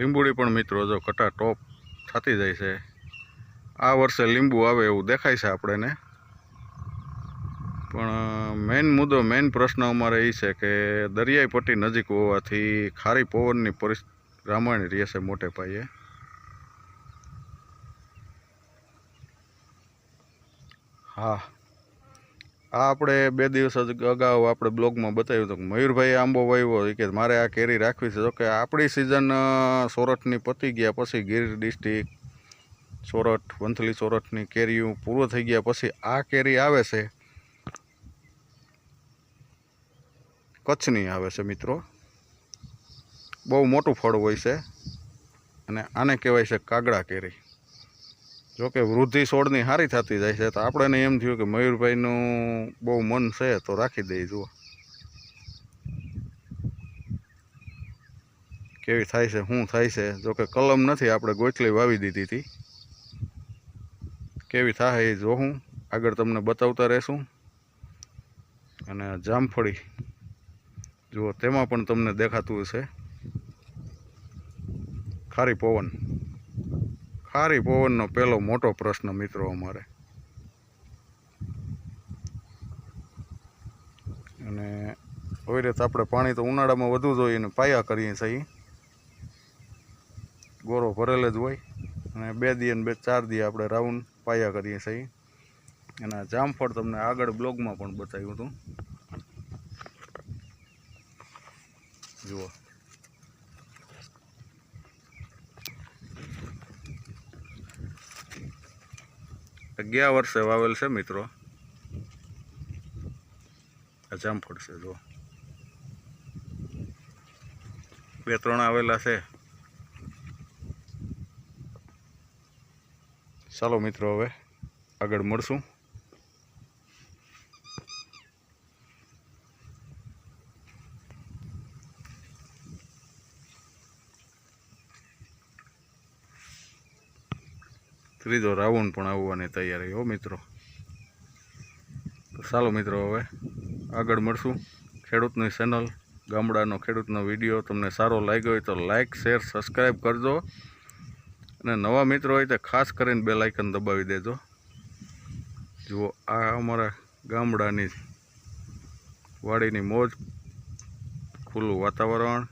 લીંબુડી પણ મિત્રો જો કટા ટોપ થતી જાય છે। આ વર્ષે લીંબુ આવે એવું દેખાય છે આપણને, પણ મેઇન મુદ્દો મેઇન પ્રશ્ન અમારે એ છે કે દરિયાઈ પટ્ટી નજીક હોવાથી ખારી પવનની રામાયણ રહેશે મોટે પાયે। હા, આ આપણે 2 દિવસ અગાઉ આપણે બ્લોગમાં બતાવ્યું હતું કે મયુરભાઈએ આંબો વાવ્યો કે મારે આ કેરી રાખવી છે। જો કે આપણી સિઝન સોરઠની પતી ગયા પછી ગીર ડિસ્ટ્રિક્ટ સોરઠ વંથલી સોરઠની કેરીઓ પૂરો થઈ ગયા પછી આ કેરી આવે છે કચ્છની આવે છે મિત્રો। બહુ મોટું ફળ હોય છે અને આને કહેવાય છે કાગડા કેરી। જોકે વૃદ્ધિ છોડની સારી થતી જાય છે, તો આપણે એમ થયું કે મયુરભાઈનું બહુ મન છે તો રાખી દઈએ। જુઓ કેવી થાય છે, શું થાય છે। જોકે કલમ નથી, આપણે ગોચલી વાવી દીધી હતી, કેવી થાય એ જોઉં, આગળ તમને બતાવતા રહેશું। અને જામફળી જુઓ, તેમાં પણ તમને દેખાતું હશે ખારી પવન। ખારી પવનનો પહેલો મોટો પ્રશ્ન મિત્રો અમારે। અને કોઈ રીતે આપણે પાણી તો ઉનાળામાં વધુ જોઈએ ને પાયા કરીએ છીએ, ગોરો ભરેલ જ હોય અને 2 દી અને 4 દી આપણે રાઉન્ડ પાયા કરીએ છીએ। એના જામફળ તમને આગળ બ્લોગમાં પણ બતાવ્યું હતું। જુઓ ગયા વર્ષે વાવેલ છે મિત્રો, આ જામફળ છે। જુઓ 2-3 આવેલા છે। ચાલો મિત્રો હવે આગળ મળશું। ત્રીજો રાઉન્ડ પણ આવવાની તૈયારી હો મિત્રો। તો ચાલો મિત્રો હવે આગળ મળશું। ખેડૂતની ચેનલ ગામડાનો ખેડૂતનો વિડીયો તમને સારો લાગ્યો હોય તો લાઇક શેર સબસ્ક્રાઈબ કરજો, અને નવા મિત્રો હોય તો ખાસ કરીને બેલ આઇકન દબાવી દેજો। જુઓ આ અમારા ગામડાની વાડીની મોજ, ખુલ્લું વાતાવરણ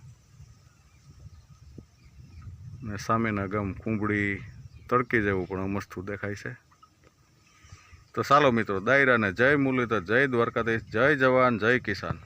ને સામેના ગામ કુંબડી તડકી જેવું પણ મસ્તું દેખાય છે। તો ચાલો મિત્રો, દાયરાને જય મુરલીધર, જય દ્વારકાધીશ, જય જવાન, જય કિસાન।